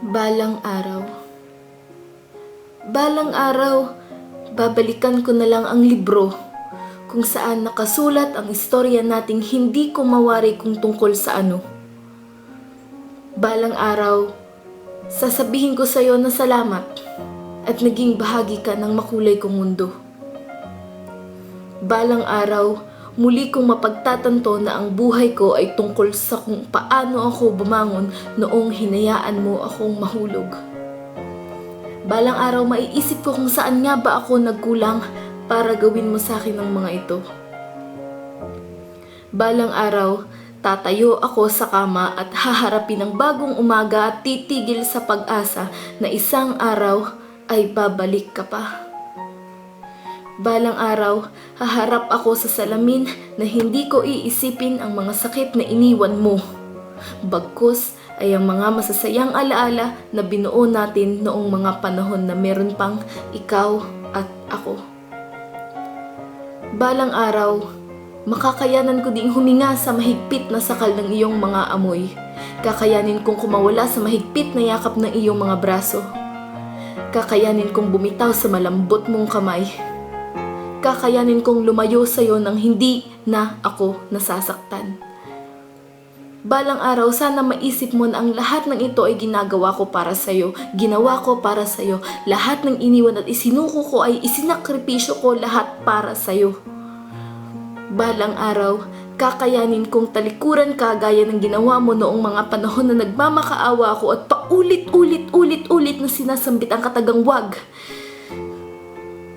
Balang araw. Balang araw, babalikan ko na lang ang libro kung saan nakasulat ang istorya nating hindi ko mawari kung tungkol sa ano. Balang araw, sasabihin ko sa'yo na salamat at naging bahagi ka ng makulay kong mundo. Balang araw, muli kong mapagtatanto na ang buhay ko ay tungkol sa kung paano ako bumangon noong hinayaan mo akong mahulog. Balang araw, maiisip ko kung saan nga ba ako nagkulang para gawin mo sa akin ang mga ito. Balang araw, tatayo ako sa kama at haharapin ang bagong umaga at titigil sa pag-asa na isang araw ay babalik ka pa. Balang araw, haharap ako sa salamin na hindi ko iisipin ang mga sakit na iniwan mo. Bagkus ay ang mga masasayang alaala na binuo natin noong mga panahon na meron pang ikaw at ako. Balang araw, makakayanan ko ding huminga sa mahigpit na sakal ng iyong mga amoy. Kakayanin kong kumawala sa mahigpit na yakap ng iyong mga braso. Kakayanin kong bumitaw sa malambot mong kamay. Kakayanin kong lumayo sa iyo nang hindi na ako nasasaktan. Balang araw, sana maisip mo na ang lahat ng ito ay ginagawa ko para sa iyo. Ginawa ko para sa iyo. Lahat ng iniwan at isinuko ko ay isinakripisyo ko lahat para sa iyo. Balang araw, kakayanin kong talikuran ka gaya ng ginawa mo noong mga panahon na nagmamakaawa ako at paulit-ulit na sinasambit ang katagang wag.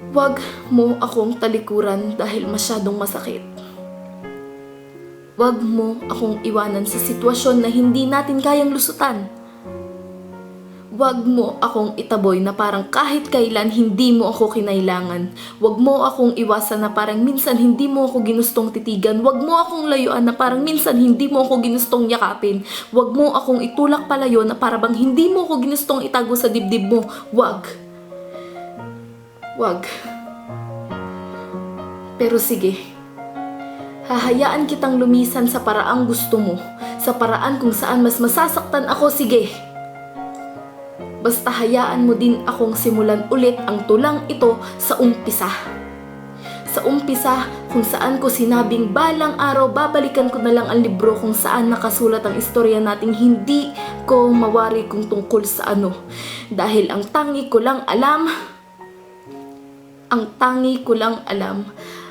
Wag mo akong talikuran dahil masyadong masakit. Wag mo akong iwanan sa sitwasyon na hindi natin kayang lusutan. Wag mo akong itaboy na parang kahit kailan hindi mo ako kinailangan. Wag mo akong iwasan na parang minsan hindi mo ako ginustong titigan. Wag mo akong layuan na parang minsan hindi mo ako ginustong yakapin. Wag mo akong itulak palayo na parang hindi mo ako ginustong itago sa dibdib mo. Wag. Wag. Pero sige, hahayaan kitang lumisan sa paraang gusto mo, sa paraan kung saan mas masasaktan ako, sige. Basta hayaan mo din akong simulan ulit ang tulang ito sa umpisa. Sa umpisa kung saan ko sinabing balang araw babalikan ko na lang ang libro kung saan nakasulat ang istorya nating hindi ko mawari kung tungkol sa ano. Dahil ang tangi ko lang alam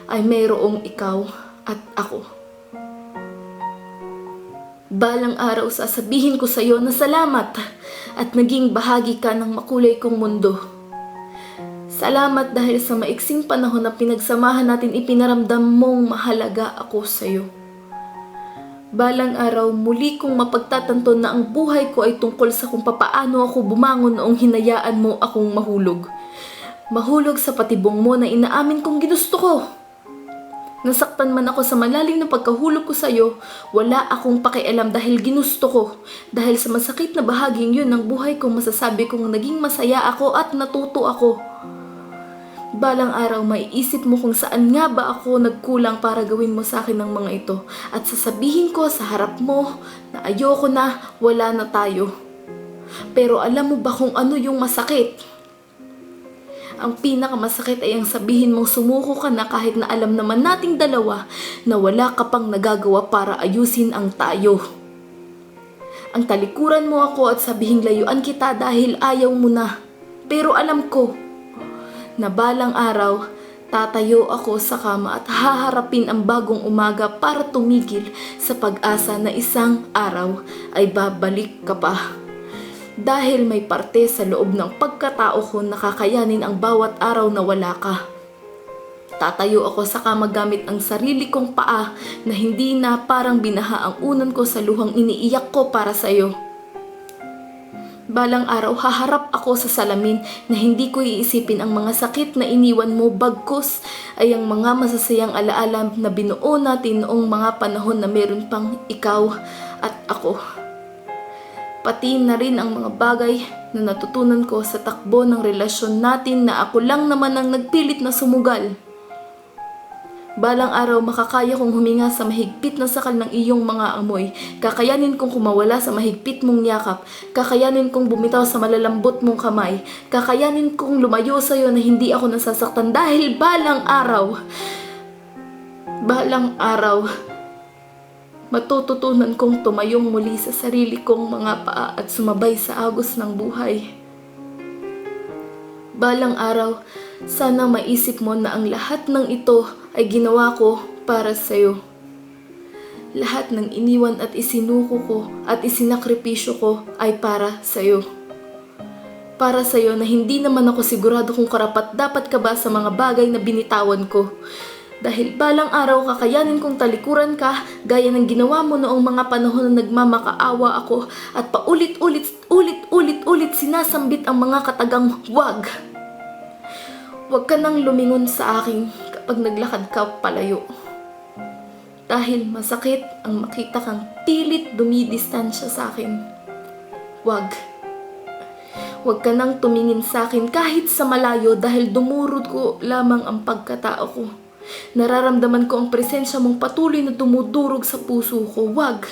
ay mayroong ikaw at ako. Balang araw, sasabihin ko sa iyo na salamat at naging bahagi ka ng makulay kong mundo. Salamat dahil sa maiksing panahon na pinagsamahan natin ipinaramdam mong mahalaga ako sa iyo. Balang araw, muli kong mapagtatanto na ang buhay ko ay tungkol sa kung papaano ako bumangon noong hinayaan mo akong mahulog. Mahulog sa patibong mo na inaamin kong ginusto ko. Nasaktan man ako sa malalim na pagkahulog ko sa iyo, wala akong pakialam dahil ginusto ko. Dahil sa masakit na bahaging yun ng buhay ko, masasabi kong naging masaya ako at natuto ako. Balang araw, maiisip mo kung saan nga ba ako nagkulang para gawin mo sa akin ang mga ito. At sasabihin ko sa harap mo na ayoko na, wala na tayo. Pero alam mo ba kung ano yung masakit? Ang pinakamasakit ay ang sabihin mong sumuko ka na kahit na alam naman nating dalawa na wala ka pang nagagawa para ayusin ang tayo. Ang talikuran mo ako at sabihing layuan kita dahil ayaw mo na. Pero alam ko na balang araw, tatayo ako sa kama at haharapin ang bagong umaga para tumigil sa pag-asa na isang araw ay babalik ka pa. Dahil may parte sa loob ng pagkatao ko na kakayanin ang bawat araw na wala ka. Tatayo ako sa kama gamit ang sarili kong paa na hindi na parang binaha ang unan ko sa luhang iniiyak ko para sa iyo. Balang araw, haharap ako sa salamin na hindi ko iisipin ang mga sakit na iniwan mo, bagkus ay ang mga masasayang alaala na binuo natin noong mga panahon na meron pang ikaw at ako. Pati na rin ang mga bagay na natutunan ko sa takbo ng relasyon natin na ako lang naman ang nagpilit na sumugal. Balang araw makakaya kong huminga sa mahigpit na sakal ng iyong mga amoy. Kakayanin kong kumawala sa mahigpit mong yakap. Kakayanin kong bumitaw sa malalambot mong kamay. Kakayanin kong lumayo sa iyo na hindi ako nasasaktan dahil balang araw, matututunan kong tumayong muli sa sarili kong mga paa at sumabay sa agos ng buhay. Balang araw, sana maisip mo na ang lahat ng ito ay ginawa ko para sa'yo. Lahat ng iniwan at isinuko ko at isinakripisyo ko ay para sa'yo. Para sa'yo na hindi naman ako sigurado kung karapat-dapat ka ba sa mga bagay na binitawan ko. Dahil balang araw kakayanin kong talikuran ka gaya ng ginawa mo noong mga panahon na nagmamakaawa ako at paulit-ulit sinasambit ang mga katagang wag. Huwag ka nang lumingon sa akin kapag naglakad ka palayo. Dahil masakit ang makita kang pilit dumidistansya sa akin. Huwag ka nang tumingin sa akin kahit sa malayo dahil dumurog ko lamang ang pagkatao ko. Nararamdaman ko ang presensya mong patuloy na dumudurog sa puso ko. Huwag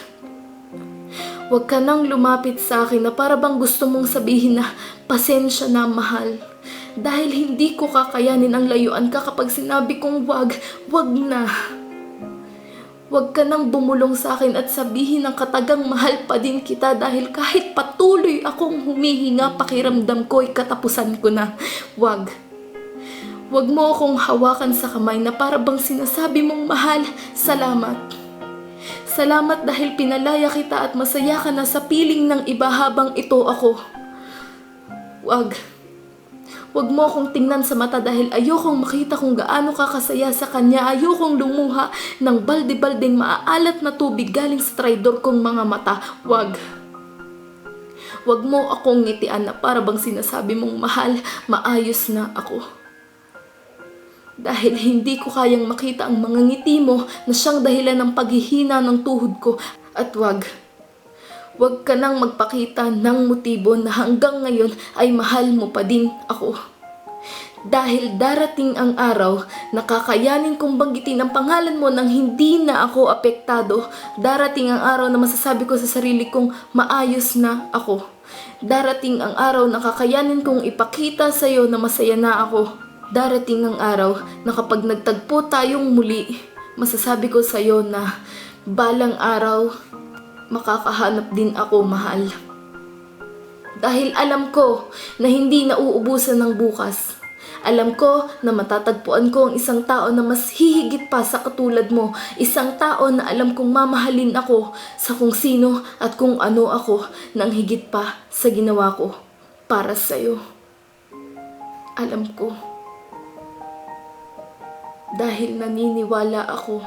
ka nang lumapit sa akin na para bang gusto mong sabihin na pasensya na, mahal. Dahil hindi ko kakayanin ang layuan ka kapag sinabi kong wag na. Huwag ka nang bumulong sa akin at sabihin ng katagang mahal pa din kita dahil kahit patuloy akong humihinga, pakiramdam ko'y katapusan ko na. Huwag mo akong hawakan sa kamay na para bang sinasabi mong mahal, salamat. Salamat dahil pinalaya kita at masaya ka na sa piling ng iba habang ito ako. Huwag mo akong tingnan sa mata dahil ayokong makita kung gaano ka kasaya sa kanya. Ayokong lumuha ng balde-baldeng maaalat na tubig galing sa traidor kong mga mata. Huwag mo akong ngitian na para bang sinasabi mong mahal, maayos na ako. Dahil hindi ko kayang makita ang mga ngiti mo na siyang dahilan ng paghihina ng tuhod ko. At huwag ka nang magpakita ng motibo na hanggang ngayon ay mahal mo pa din ako. Dahil darating ang araw na kakayanin kong banggitin ang pangalan mo nang hindi na ako apektado. Darating ang araw na masasabi ko sa sarili kong maayos na ako. Darating ang araw na kakayanin kong ipakita sa iyo na masaya na ako. Darating ang araw na kapag nagtagpo tayong muli, masasabi ko sa iyo na balang araw, makakahanap din ako, mahal. Dahil alam ko na hindi nauubusan ng bukas. Alam ko na matatagpuan ko ang isang tao na mas hihigit pa sa katulad mo. Isang tao na alam kong mamahalin ako sa kung sino at kung ano ako nang higit pa sa ginawa ko para sa'yo. Alam ko. Dahil naniniwala ako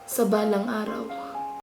sa balang araw.